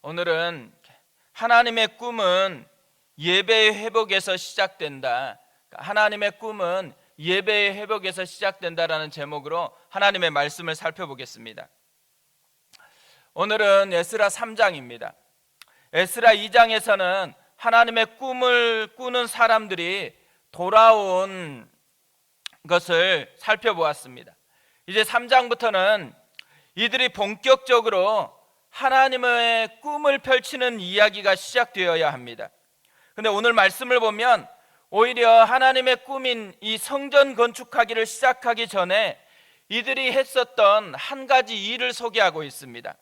오늘은 하나님의 꿈은 예배의 회복에서 시작된다. 하나님의 꿈은 예배의 회복에서 시작된다라는 제목으로 하나님의 말씀을 살펴보겠습니다. 오늘은 에스라 3장입니다. 에스라 2장에서는 하나님의 꿈을 꾸는 사람들이 돌아온 것을 살펴보았습니다. 이제 3장부터는 이들이 본격적으로 하나님의 꿈을 펼치는 이야기가 시작되어야 합니다. 근데 오늘 말씀을 보면 오히려 하나님의 꿈인 이 성전 건축하기를 시작하기 전에 이들이 했었던 한 가지 일을 소개하고 있습니다.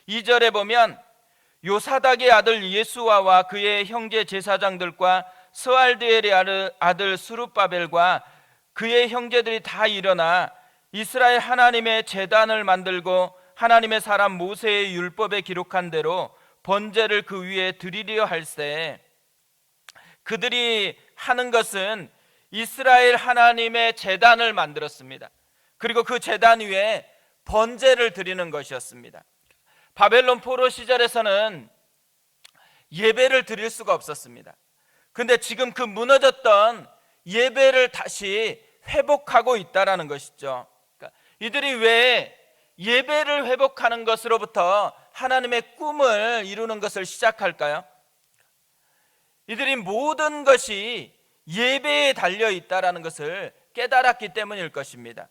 2절에 보면 요사닥의 아들 예수아와 그의 형제 제사장들과 스알드엘의 아들 스룹바벨과 그의 형제들이 다 일어나 이스라엘 하나님의 제단을 만들고 하나님의 사람 모세의 율법에 기록한 대로 번제를 그 위에 드리려 할세. 그들이 하는 것은 이스라엘 하나님의 제단을 만들었습니다. 그리고 그 제단 위에 번제를 드리는 것이었습니다. 바벨론 포로 시절에서는 예배를 드릴 수가 없었습니다. 근데 지금 그 무너졌던 예배를 다시 회복하고 있다라는 것이죠. 그러니까 이들이 왜 예배를 회복하는 것으로부터 하나님의 꿈을 이루는 것을 시작할까요? 이들이 모든 것이 예배에 달려 있다라는 것을 깨달았기 때문일 것입니다.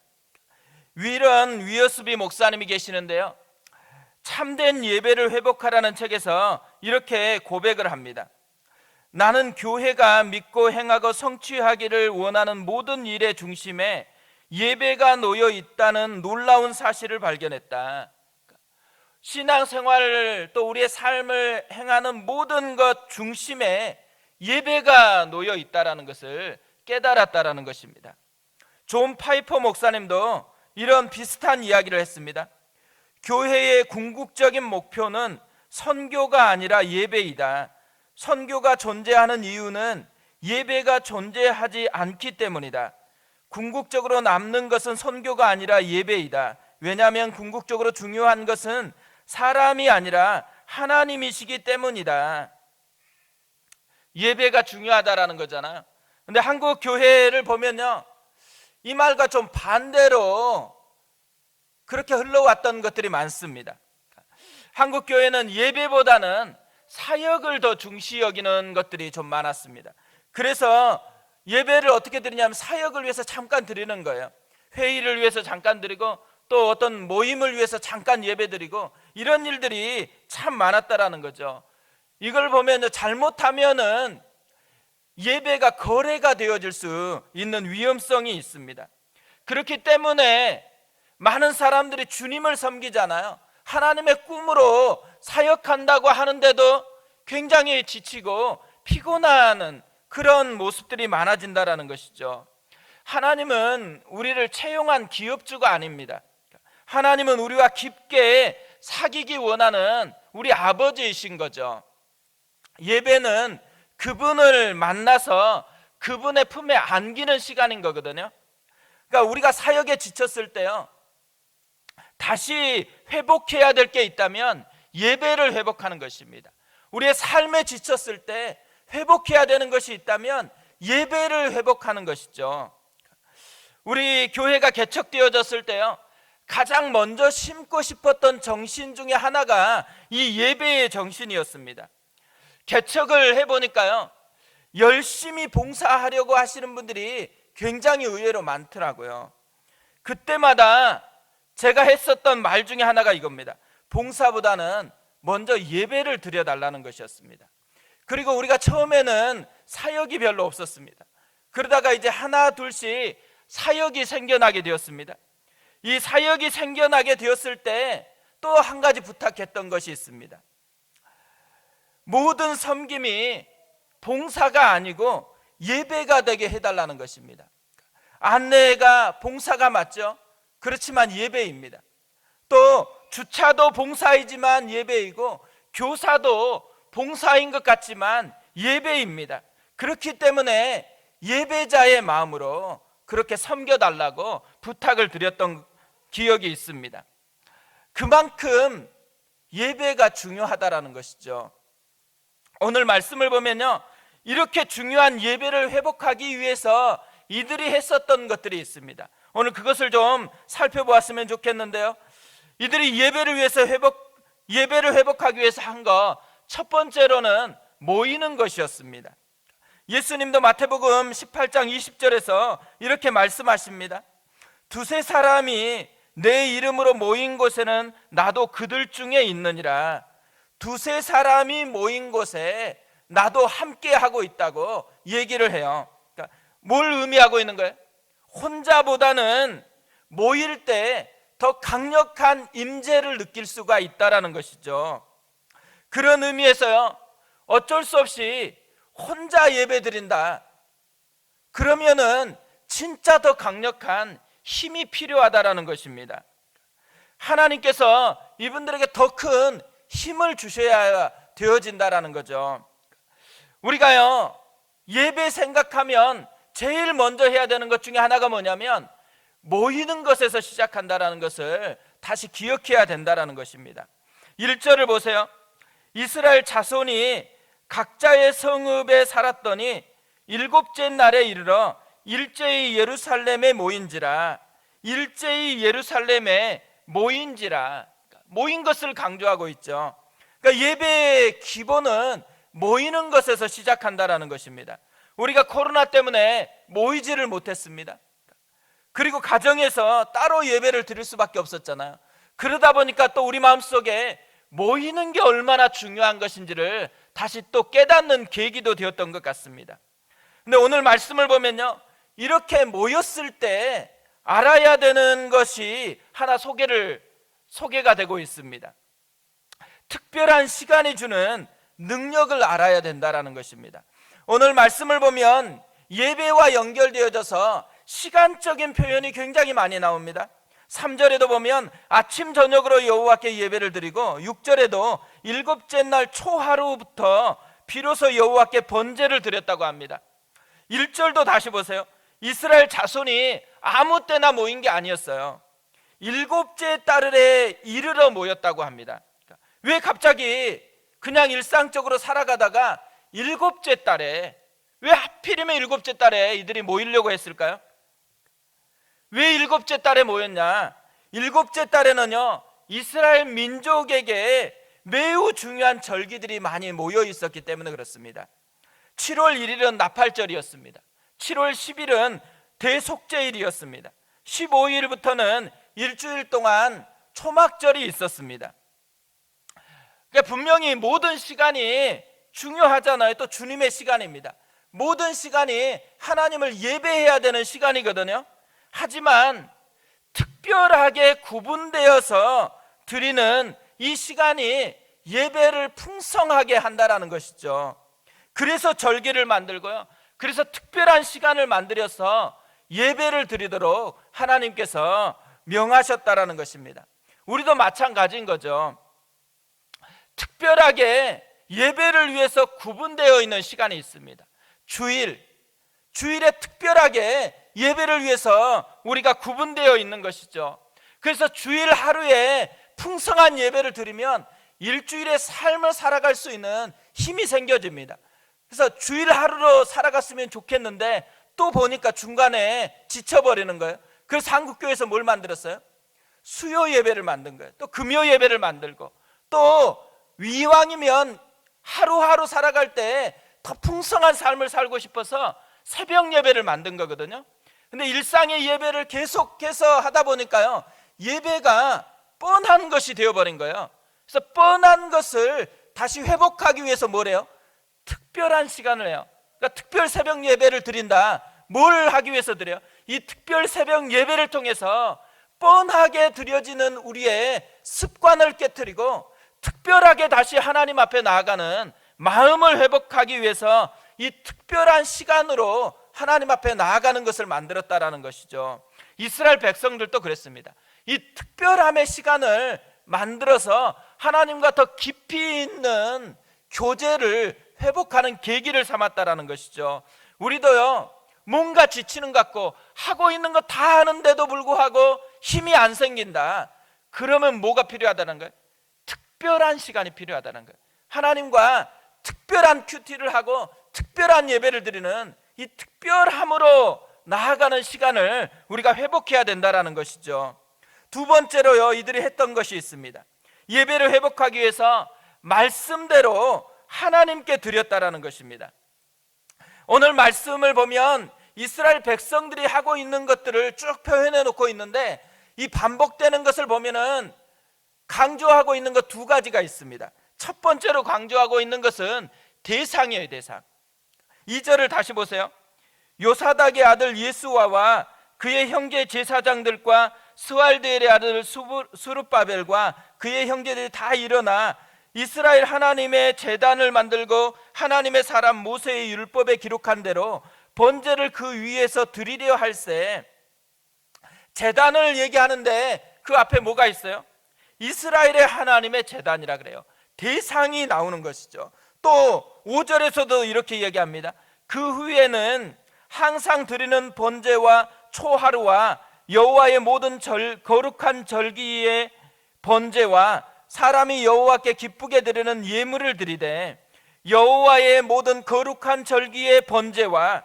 윌런 위어스비 목사님이 계시는데요, 참된 예배를 회복하라는 책에서 이렇게 고백을 합니다. 나는 교회가 믿고 행하고 성취하기를 원하는 모든 일의 중심에 예배가 놓여 있다는 놀라운 사실을 발견했다. 신앙생활을 또 우리의 삶을 행하는 모든 것 중심에 예배가 놓여 있다는 것을 깨달았다는 것입니다. 존 파이퍼 목사님도 이런 비슷한 이야기를 했습니다. 교회의 궁극적인 목표는 선교가 아니라 예배이다. 선교가 존재하는 이유는 예배가 존재하지 않기 때문이다. 궁극적으로 남는 것은 선교가 아니라 예배이다. 왜냐하면 궁극적으로 중요한 것은 사람이 아니라 하나님이시기 때문이다. 예배가 중요하다라는 거잖아요. 근데 한국 교회를 보면요, 이 말과 좀 반대로 그렇게 흘러왔던 것들이 많습니다. 한국 교회는 예배보다는 사역을 더 중시 여기는 것들이 좀 많았습니다. 그래서 예배를 어떻게 드리냐면 사역을 위해서 잠깐 드리는 거예요. 회의를 위해서 잠깐 드리고 또 어떤 모임을 위해서 잠깐 예배 드리고 이런 일들이 참 많았다라는 거죠. 이걸 보면 잘못하면은 예배가 거래가 되어질 수 있는 위험성이 있습니다. 그렇기 때문에 많은 사람들이 주님을 섬기잖아요. 하나님의 꿈으로 사역한다고 하는데도 굉장히 지치고 피곤해하는 그런 모습들이 많아진다라는 것이죠. 하나님은 우리를 채용한 기업주가 아닙니다. 하나님은 우리와 깊게 사귀기 원하는 우리 아버지이신 거죠. 예배는 그분을 만나서 그분의 품에 안기는 시간인 거거든요. 그러니까 우리가 사역에 지쳤을 때요, 다시 회복해야 될 게 있다면 예배를 회복하는 것입니다. 우리의 삶에 지쳤을 때 회복해야 되는 것이 있다면 예배를 회복하는 것이죠. 우리 교회가 개척되어졌을 때요, 가장 먼저 심고 싶었던 정신 중에 하나가 이 예배의 정신이었습니다. 개척을 해보니까요, 열심히 봉사하려고 하시는 분들이 굉장히 의외로 많더라고요. 그때마다 제가 했었던 말 중에 하나가 이겁니다. 봉사보다는 먼저 예배를 드려달라는 것이었습니다. 그리고 우리가 처음에는 사역이 별로 없었습니다. 그러다가 이제 하나 둘씩 사역이 생겨나게 되었습니다. 이 사역이 생겨나게 되었을 때 또 한 가지 부탁했던 것이 있습니다. 모든 섬김이 봉사가 아니고 예배가 되게 해달라는 것입니다. 안내가 봉사가 맞죠? 그렇지만 예배입니다. 또 주차도 봉사이지만 예배이고 교사도 봉사인 것 같지만 예배입니다. 그렇기 때문에 예배자의 마음으로 그렇게 섬겨달라고 부탁을 드렸던 기억이 있습니다. 그만큼 예배가 중요하다라는 것이죠. 오늘 말씀을 보면요, 이렇게 중요한 예배를 회복하기 위해서 이들이 했었던 것들이 있습니다. 오늘 그것을 좀 살펴보았으면 좋겠는데요, 이들이 예배를 회복하기 위해서 한 거 첫 번째로는 모이는 것이었습니다. 예수님도 마태복음 18장 20절에서 이렇게 말씀하십니다. 두세 사람이 내 이름으로 모인 곳에는 나도 그들 중에 있느니라. 두세 사람이 모인 곳에 나도 함께 하고 있다고 얘기를 해요. 그러니까 뭘 의미하고 있는 거예요? 혼자보다는 모일 때 더 강력한 임재를 느낄 수가 있다라는 것이죠. 그런 의미에서요, 어쩔 수 없이 혼자 예배 드린다, 그러면은 진짜 더 강력한 힘이 필요하다라는 것입니다. 하나님께서 이분들에게 더 큰 힘을 주셔야 되어진다라는 거죠. 우리가요, 예배 생각하면 제일 먼저 해야 되는 것 중에 하나가 뭐냐면 모이는 것에서 시작한다라는 것을 다시 기억해야 된다라는 것입니다. 1절을 보세요. 이스라엘 자손이 각자의 성읍에 살았더니 일곱째 날에 이르러 일제히 예루살렘에 모인지라. 일제히 예루살렘에 모인지라. 모인 것을 강조하고 있죠. 그러니까 예배의 기본은 모이는 것에서 시작한다라는 것입니다. 우리가 코로나 때문에 모이지를 못했습니다. 그리고 가정에서 따로 예배를 드릴 수밖에 없었잖아요. 그러다 보니까 또 우리 마음속에 모이는 게 얼마나 중요한 것인지를 다시 또 깨닫는 계기도 되었던 것 같습니다. 근데 오늘 말씀을 보면요, 이렇게 모였을 때 알아야 되는 것이 하나 소개가 되고 있습니다. 특별한 시간이 주는 능력을 알아야 된다라는 것입니다. 오늘 말씀을 보면 예배와 연결되어져서 시간적인 표현이 굉장히 많이 나옵니다. 3절에도 보면 아침 저녁으로 여호와께 예배를 드리고, 6절에도 일곱째 날 초하루부터 비로소 여호와께 번제를 드렸다고 합니다. 1절도 다시 보세요. 이스라엘 자손이 아무 때나 모인 게 아니었어요. 일곱째 달에 이르러 모였다고 합니다. 왜 갑자기 그냥 일상적으로 살아가다가 일곱째 달에, 왜 하필이면 일곱째 달에 이들이 모이려고 했을까요? 왜 일곱째 달에 모였냐? 일곱째 달에는요, 이스라엘 민족에게 매우 중요한 절기들이 많이 모여 있었기 때문에 그렇습니다. 7월 1일은 나팔절이었습니다. 7월 10일은 대속죄일이었습니다. 15일부터는 일주일 동안 초막절이 있었습니다. 그러니까 분명히 모든 시간이 중요하잖아요. 또 주님의 시간입니다. 모든 시간이 하나님을 예배해야 되는 시간이거든요. 하지만 특별하게 구분되어서 드리는 이 시간이 예배를 풍성하게 한다라는 것이죠. 그래서 절기를 만들고요, 그래서 특별한 시간을 만들어서 예배를 드리도록 하나님께서 명하셨다라는 것입니다. 우리도 마찬가지인 거죠. 특별하게 예배를 위해서 구분되어 있는 시간이 있습니다. 주일에 특별하게 예배를 위해서 우리가 구분되어 있는 것이죠. 그래서 주일 하루에 풍성한 예배를 드리면 일주일의 삶을 살아갈 수 있는 힘이 생겨집니다. 그래서 주일 하루로 살아갔으면 좋겠는데 또 보니까 중간에 지쳐버리는 거예요. 그래서 한국교회에서 뭘 만들었어요? 수요 예배를 만든 거예요. 또 금요 예배를 만들고, 또 이왕이면 하루하루 살아갈 때 더 풍성한 삶을 살고 싶어서 새벽 예배를 만든 거거든요. 근데 일상의 예배를 계속해서 하다 보니까요, 예배가 뻔한 것이 되어버린 거예요. 그래서 뻔한 것을 다시 회복하기 위해서 뭐래요? 특별한 시간을 해요. 그러니까 특별 새벽 예배를 드린다. 뭘 하기 위해서 드려요? 이 특별 새벽 예배를 통해서 뻔하게 드려지는 우리의 습관을 깨트리고 특별하게 다시 하나님 앞에 나아가는 마음을 회복하기 위해서 이 특별한 시간으로 하나님 앞에 나아가는 것을 만들었다라는 것이죠. 이스라엘 백성들도 그랬습니다. 이 특별함의 시간을 만들어서 하나님과 더 깊이 있는 교제를 회복하는 계기를 삼았다라는 것이죠. 우리도요, 뭔가 지치는 것 같고 하고 있는 거 다 하는데도 불구하고 힘이 안 생긴다. 그러면 뭐가 필요하다는 거예요? 특별한 시간이 필요하다는 거예요. 하나님과 특별한 큐티를 하고 특별한 예배를 드리는 이 특별함으로 나아가는 시간을 우리가 회복해야 된다는 것이죠. 두 번째로요, 이들이 했던 것이 있습니다. 예배를 회복하기 위해서 말씀대로 하나님께 드렸다라는 것입니다. 오늘 말씀을 보면 이스라엘 백성들이 하고 있는 것들을 쭉 표현해 놓고 있는데, 이 반복되는 것을 보면은 강조하고 있는 것 두 가지가 있습니다. 첫 번째로 강조하고 있는 것은 대상이에요. 대상. 2절을 다시 보세요. 요사닥의 아들 예수와와 그의 형제 제사장들과 스왈드엘의 아들 수룹바벨과 그의 형제들이 다 일어나 이스라엘 하나님의 제단을 만들고 하나님의 사람 모세의 율법에 기록한 대로 번제를 그 위에서 드리려 할세. 제단을 얘기하는데 그 앞에 뭐가 있어요? 이스라엘의 하나님의 제단이라 그래요. 대상이 나오는 것이죠. 또 5절에서도 이렇게 얘기합니다. 그 후에는 항상 드리는 번제와 초하루와 여호와의 모든 거룩한 절기의 번제와 사람이 여호와께 기쁘게 드리는 예물을 드리되, 여호와의 모든 거룩한 절기의 번제와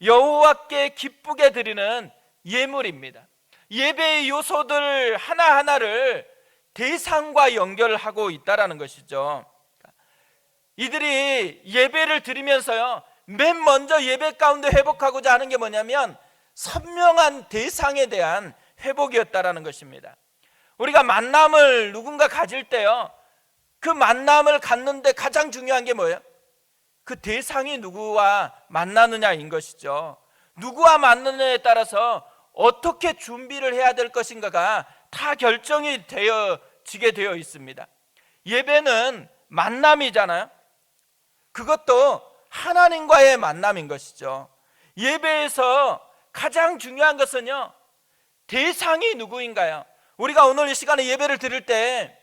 여호와께 기쁘게 드리는 예물입니다. 예배의 요소들 하나하나를 대상과 연결하고 있다라는 것이죠. 이들이 예배를 드리면서요, 맨 먼저 예배 가운데 회복하고자 하는 게 뭐냐면 선명한 대상에 대한 회복이었다라는 것입니다. 우리가 만남을 누군가 가질 때요, 그 만남을 갖는데 가장 중요한 게 뭐예요? 그 대상이 누구와 만나느냐인 것이죠. 누구와 만나느냐에 따라서 어떻게 준비를 해야 될 것인가가 다 결정이 되어지게 되어 있습니다. 예배는 만남이잖아요. 그것도 하나님과의 만남인 것이죠. 예배에서 가장 중요한 것은요, 대상이 누구인가요? 우리가 오늘 이 시간에 예배를 드릴 때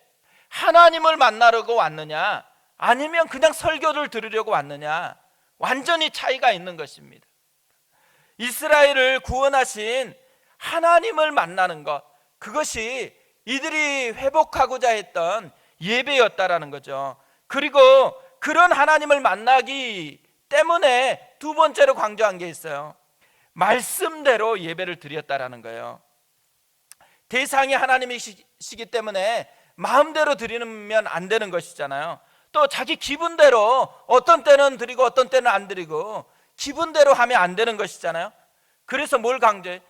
하나님을 만나려고 왔느냐, 아니면 그냥 설교를 들으려고 왔느냐, 완전히 차이가 있는 것입니다. 이스라엘을 구원하신 하나님을 만나는 것, 그것이 이들이 회복하고자 했던 예배였다라는 거죠. 그리고 그런 하나님을 만나기 때문에 두 번째로 강조한 게 있어요. 말씀대로 예배를 드렸다라는 거예요. 대상이 하나님이시기 때문에 마음대로 드리면 안 되는 것이잖아요. 또 자기 기분대로 어떤 때는 드리고 어떤 때는 안 드리고 기분대로 하면 안 되는 것이잖아요. 그래서 뭘 강조해요?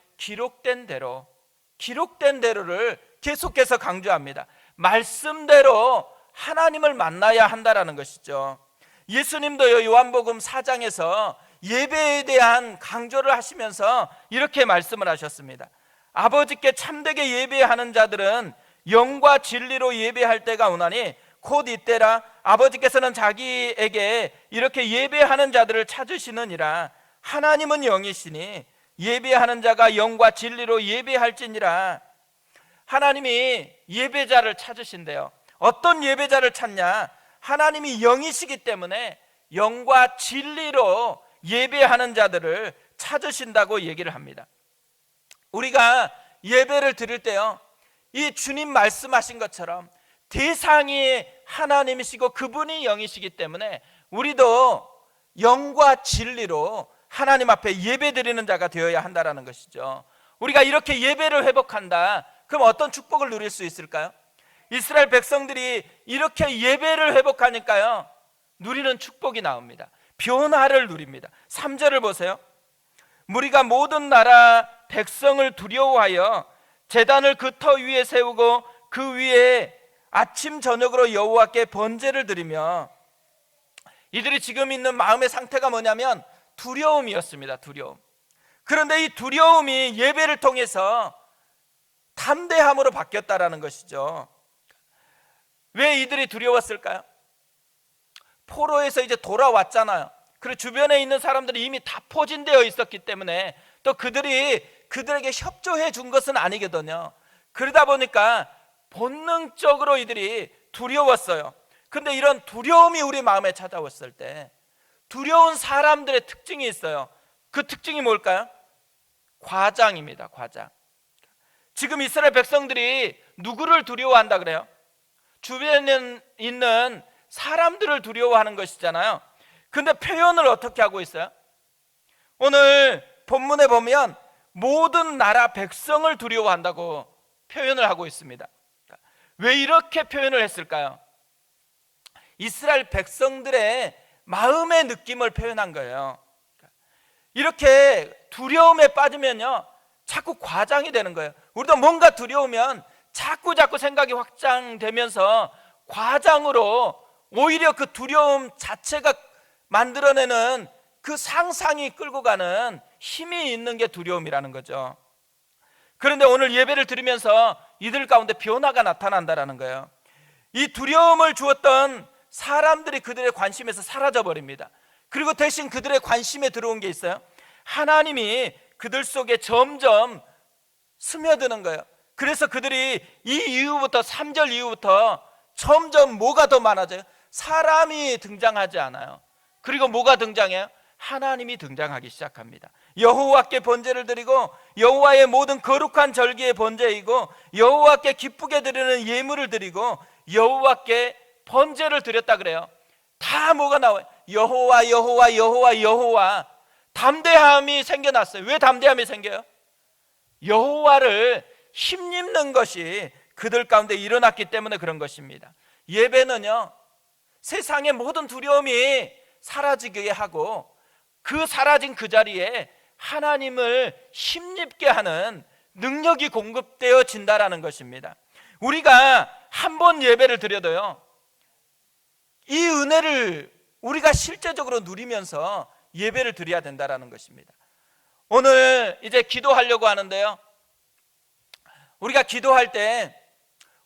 기록된 대로를 계속해서 강조합니다. 말씀대로 하나님을 만나야 한다라는 것이죠. 예수님도요, 요한복음 4장에서 예배에 대한 강조를 하시면서 이렇게 말씀을 하셨습니다. 아버지께 참되게 예배하는 자들은 영과 진리로 예배할 때가 오나니 곧 이때라. 아버지께서는 자기에게 이렇게 예배하는 자들을 찾으시느니라. 하나님은 영이시니 예배하는 자가 영과 진리로 예배할지니라. 하나님이 예배자를 찾으신대요. 어떤 예배자를 찾냐? 하나님이 영이시기 때문에 영과 진리로 예배하는 자들을 찾으신다고 얘기를 합니다. 우리가 예배를 드릴 때요, 이 주님 말씀하신 것처럼 대상이 하나님이시고 그분이 영이시기 때문에 우리도 영과 진리로 하나님 앞에 예배 드리는 자가 되어야 한다는 것이죠. 우리가 이렇게 예배를 회복한다, 그럼 어떤 축복을 누릴 수 있을까요? 이스라엘 백성들이 이렇게 예배를 회복하니까요, 누리는 축복이 나옵니다. 변화를 누립니다. 3절을 보세요. 무리가 모든 나라 백성을 두려워하여 제단을 그 터 위에 세우고 그 위에 아침 저녁으로 여호와께 번제를 드리며, 이들이 지금 있는 마음의 상태가 뭐냐면 두려움이었습니다. 두려움. 그런데 이 두려움이 예배를 통해서 담대함으로 바뀌었다라는 것이죠. 왜 이들이 두려웠을까요? 포로에서 이제 돌아왔잖아요. 그리고 주변에 있는 사람들이 이미 다 포진되어 있었기 때문에, 또 그들에게 협조해 준 것은 아니거든요. 그러다 보니까 본능적으로 이들이 두려웠어요. 근데 이런 두려움이 우리 마음에 찾아왔을 때 두려운 사람들의 특징이 있어요. 그 특징이 뭘까요? 과장입니다. 과장. 지금 이스라엘 백성들이 누구를 두려워한다 그래요? 주변에 있는 사람들을 두려워하는 것이잖아요. 근데 표현을 어떻게 하고 있어요? 오늘 본문에 보면 모든 나라 백성을 두려워한다고 표현을 하고 있습니다. 왜 이렇게 표현을 했을까요? 이스라엘 백성들의 마음의 느낌을 표현한 거예요. 이렇게 두려움에 빠지면요, 자꾸 과장이 되는 거예요. 우리도 뭔가 두려우면 자꾸 생각이 확장되면서 과장으로 오히려 그 두려움 자체가 만들어내는 그 상상이 끌고 가는 힘이 있는 게 두려움이라는 거죠. 그런데 오늘 예배를 드리면서 이들 가운데 변화가 나타난다라는 거예요. 이 두려움을 주었던 사람들이 그들의 관심에서 사라져 버립니다. 그리고 대신 그들의 관심에 들어온 게 있어요. 하나님이 그들 속에 점점 스며드는 거예요. 그래서 그들이 이 이후부터 3절 이후부터 점점 뭐가 더 많아져요? 사람이 등장하지 않아요. 그리고 뭐가 등장해요? 하나님이 등장하기 시작합니다. 여호와께 번제를 드리고 여호와의 모든 거룩한 절기의 번제이고 여호와께 기쁘게 드리는 예물을 드리고 여호와께 번제를 드렸다 그래요. 다 뭐가 나와요? 여호와 여호와 여호와 여호와. 담대함이 생겨났어요. 왜 담대함이 생겨요? 여호와를 힘입는 것이 그들 가운데 일어났기 때문에 그런 것입니다. 예배는요, 세상의 모든 두려움이 사라지게 하고 그 사라진 그 자리에 하나님을 힘입게 하는 능력이 공급되어진다라는 것입니다. 우리가 한 번 예배를 드려도요, 이 은혜를 우리가 실제적으로 누리면서 예배를 드려야 된다라는 것입니다. 오늘 이제 기도하려고 하는데요, 우리가 기도할 때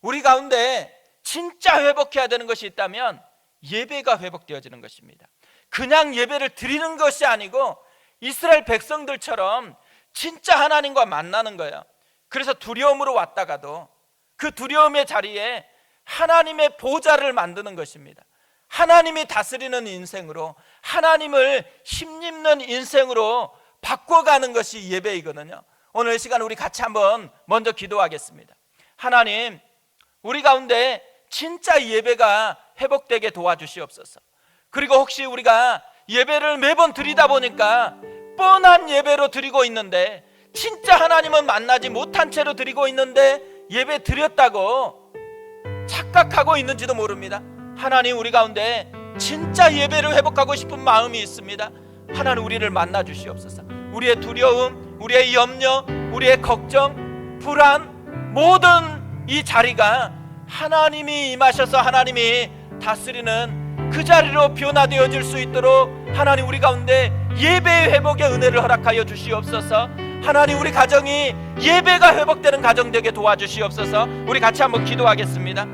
우리 가운데 진짜 회복해야 되는 것이 있다면 예배가 회복되어지는 것입니다. 그냥 예배를 드리는 것이 아니고 이스라엘 백성들처럼 진짜 하나님과 만나는 거예요. 그래서 두려움으로 왔다가도 그 두려움의 자리에 하나님의 보좌를 만드는 것입니다. 하나님이 다스리는 인생으로, 하나님을 힘입는 인생으로 바꿔가는 것이 예배이거든요. 오늘 이 시간 우리 같이 한번 먼저 기도하겠습니다. 하나님, 우리 가운데 진짜 예배가 회복되게 도와주시옵소서. 그리고 혹시 우리가 예배를 매번 드리다 보니까 뻔한 예배로 드리고 있는데, 진짜 하나님은 만나지 못한 채로 드리고 있는데 예배 드렸다고 착각하고 있는지도 모릅니다. 하나님, 우리 가운데 진짜 예배를 회복하고 싶은 마음이 있습니다. 하나님, 우리를 만나 주시옵소서. 우리의 두려움, 우리의 염려, 우리의 걱정, 불안, 모든 이 자리가 하나님이 임하셔서 하나님이 다스리는 그 자리로 변화되어질 수 있도록 하나님, 우리 가운데 예배의 회복의 은혜를 허락하여 주시옵소서. 하나님, 우리 가정이 예배가 회복되는 가정 되게 도와주시옵소서. 우리 같이 한번 기도하겠습니다.